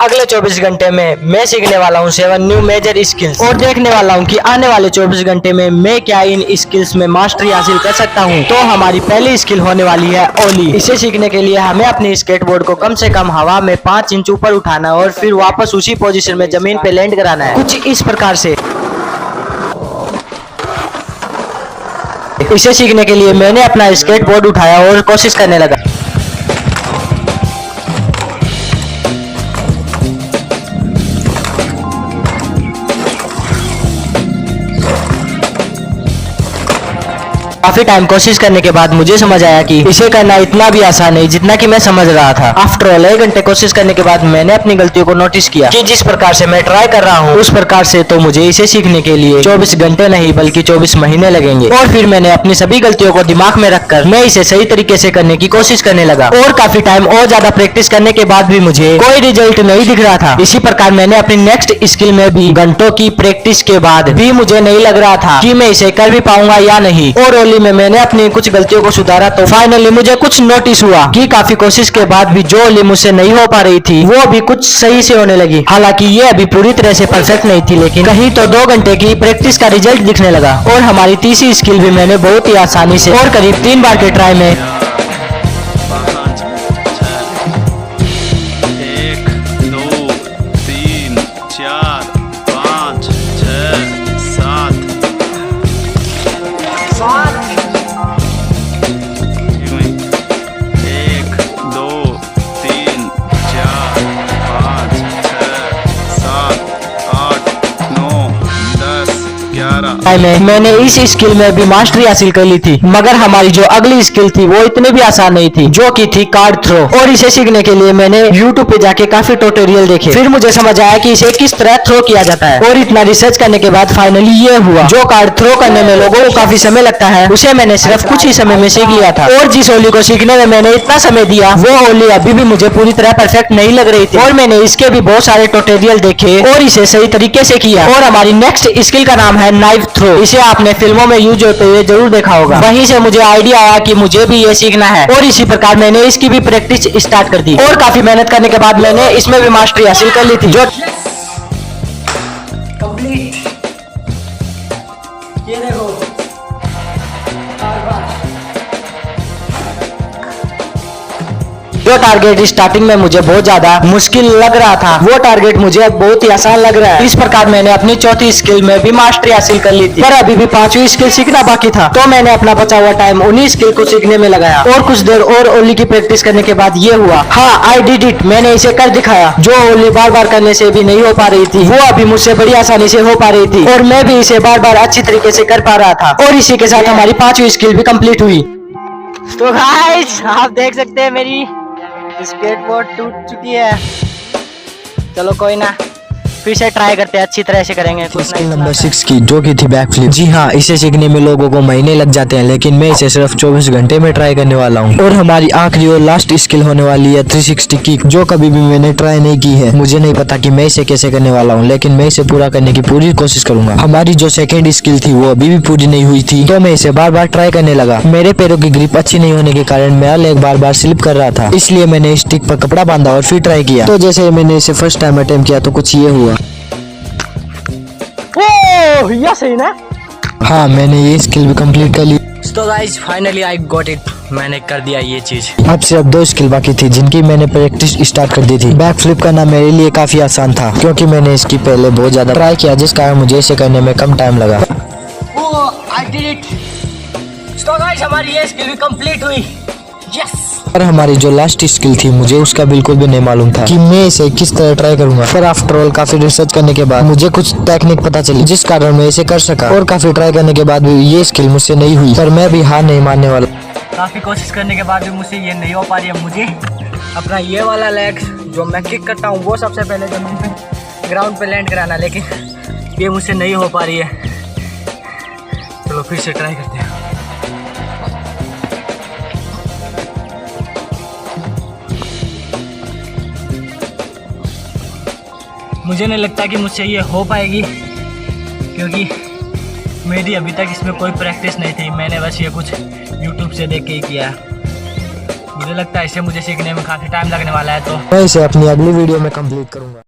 अगले 24 घंटे में मैं सीखने वाला हूँ 7 न्यू मेजर स्किल्स और देखने वाला हूँ कि आने वाले 24 घंटे में मैं क्या इन स्किल्स में मास्टरी हासिल कर सकता हूँ। तो हमारी पहली स्किल होने वाली है ओली। इसे सीखने के लिए हमें अपने स्केटबोर्ड को कम से कम हवा में 5 इंच ऊपर उठाना और फिर वापस उसी पोजीशन में जमीन पे लैंड कराना है, कुछ इस प्रकार से। इसे सीखने के लिए मैंने अपना स्केटबोर्ड उठाया और कोशिश करने लगा। काफी टाइम कोशिश करने के बाद मुझे समझ आया कि इसे करना इतना भी आसान नहीं जितना कि मैं समझ रहा था। आफ्टर ऑल 1 घंटे कोशिश करने के बाद मैंने अपनी गलतियों को नोटिस किया कि जिस प्रकार से मैं ट्राई कर रहा हूँ उस प्रकार से तो मुझे इसे सीखने के लिए 24 घंटे नहीं बल्कि 24 महीने लगेंगे। और फिर मैंने अपनी सभी गलतियों को दिमाग में रखकर मैं इसे सही तरीके से करने की कोशिश करने लगा और काफी टाइम और ज्यादा प्रैक्टिस करने के बाद भी मुझे कोई रिजल्ट नहीं दिख रहा था। इसी प्रकार मैंने अपनी नेक्स्ट स्किल में भी घंटों की प्रैक्टिस के बाद भी मुझे नहीं लग रहा था कि मैं इसे कर भी पाऊंगा या नहीं। और ओली में मैंने अपनी कुछ गलतियों को सुधारा तो फाइनली मुझे कुछ नोटिस हुआ कि काफी कोशिश के बाद भी जो ओली मुझसे नहीं हो पा रही थी वो भी कुछ सही से होने लगी। हालांकि ये अभी पूरी तरह से परफेक्ट नहीं थी लेकिन कहीं तो 2 घंटे की प्रैक्टिस का रिजल्ट दिखने लगा। और हमारी तीसरी स्किल भी मैंने बहुत ही आसानी से और करीब 3 बार के ट्राई में मैंने इस स्किल में भी मास्टरी हासिल कर ली थी। मगर हमारी जो अगली स्किल थी वो इतनी भी आसान नहीं थी, जो कि थी कार्ड थ्रो। और इसे सीखने के लिए मैंने YouTube पे जाके काफी ट्यूटोरियल देखे। फिर मुझे समझ आया कि इसे किस तरह थ्रो किया जाता है और इतना रिसर्च करने के बाद फाइनली ये हुआ। जो कार्ड थ्रो करने में लोगों को काफी समय लगता है उसे मैंने सिर्फ कुछ ही समय में सीख लिया था। और जिस ओली को सीखने में मैंने इतना समय दिया वो ओली अभी भी मुझे पूरी तरह परफेक्ट नहीं लग रही थी। और मैंने इसके भी बहुत सारे ट्यूटोरियल देखे और इसे सही तरीके से किया। और हमारी नेक्स्ट स्किल का नाम है नाइफ थ्रो। इसे आपने फिल्मों में यूज होते हुए जरूर देखा होगा। वहीं से मुझे आइडिया आया कि मुझे भी ये सीखना है और इसी प्रकार मैंने इसकी भी प्रैक्टिस स्टार्ट कर दी। और काफी मेहनत करने के बाद मैंने इसमें भी मास्टरी हासिल कर ली थी। जो कंप्लीट ये देखो जो टारगेट स्टार्टिंग में मुझे बहुत ज्यादा मुश्किल लग रहा था वो टारगेट मुझे अब बहुत ही आसान लग रहा है। इस प्रकार मैंने अपनी चौथी स्किल में भी मास्टरी हासिल कर ली थी, पर अभी भी 5वीं स्किल सीखना बाकी था। तो मैंने अपना बचा हुआ टाइम उन्हीं स्किल को सीखने में लगाया और कुछ देर और ओली की प्रैक्टिस करने के बाद ये हुआ। हाँ, आई डिड इट। मैंने इसे कर दिखाया। जो ओली बार बार करने से भी नहीं हो पा रही थी वो अभी मुझसे बड़ी आसानी से हो पा रही थी और मैं भी इसे बार बार अच्छी तरीके से कर पा रहा था। और इसी के साथ हमारी 5वीं स्किल भी कंप्लीट हुई। तो गाइस आप देख सकते हैं मेरी स्केटबोर्ड टूट चुकी है। चलो कोई ना, फिर से ट्राई करते हैं, अच्छी तरह से करेंगे। स्किल नंबर 6 की जो की थी बैक फ्लिप। जी हाँ, इसे सीखने में लोगों को महीने लग जाते हैं लेकिन मैं इसे सिर्फ 24 घंटे में ट्राई करने वाला हूँ। और हमारी आखिरी और लास्ट स्किल होने वाली है 360 किक, जो कभी भी मैंने ट्राई नहीं की है। मुझे नहीं पता कि मैं इसे कैसे करने वाला हूँ लेकिन मैं इसे पूरा करने की पूरी कोशिश करूंगा। हमारी जो सेकेंड स्किल थी वो अभी भी पूरी नहीं हुई थी तो मैं इसे बार बार ट्राई करने लगा। मेरे पैरों की ग्रिप अच्छी नहीं होने के कारण मेरा लेग बार बार स्लिप कर रहा था, इसलिए मैंने स्टिक पर कपड़ा बांधा और फिर ट्राई किया। तो जैसे मैंने इसे फर्स्ट टाइम अटेम्प्ट किया तो कुछ ये हुआ। या सही ना? हाँ, मैंने ये स्किल भी कंप्लीट कर ली। तो guys finally I got it. मैंने कर दिया ये चीज। अब सिर्फ 2 स्किल बाकी थी जिनकी मैंने प्रैक्टिस स्टार्ट कर दी थी। बैक फ्लिप करना मेरे लिए काफी आसान था क्योंकि मैंने इसकी पहले बहुत ज्यादा ट्राई किया जिस कारण मुझे इसे करने में कम टाइम लगा। I did it. तो गाइस हमारी ये स्किल भी कंप्लीट हुई। यस। और हमारी जो लास्ट स्किल थी मुझे उसका बिल्कुल भी नहीं मालूम था कि मैं इसे किस तरह ट्राई करूंगा। पर आफ्टर ऑल काफी रिसर्च करने के बाद मुझे कुछ टेक्निक पता चली जिस कारण मैं इसे कर सका। और काफी ट्राई करने के बाद भी ये स्किल मुझसे नहीं हुई, पर मैं भी हार नहीं मानने वाला। काफी कोशिश करने के बाद भी मुझसे ये नहीं हो पा रही है। मुझे अपना ये वाला लेग जो मैं किक करता हूँ वो सबसे पहले जमीन पे ग्राउंड पे लैंड कराना, लेकिन ये मुझसे नहीं हो पा रही है। चलो फिर से ट्राई करते हैं। मुझे नहीं लगता कि मुझसे ये हो पाएगी क्योंकि मेरी अभी तक इसमें कोई प्रैक्टिस नहीं थी। मैंने बस ये कुछ YouTube से देख के ही किया। मुझे लगता है इसे मुझे सीखने में काफी टाइम लगने वाला है, तो मैं इसे अपनी अगली वीडियो में कंप्लीट करूंगा।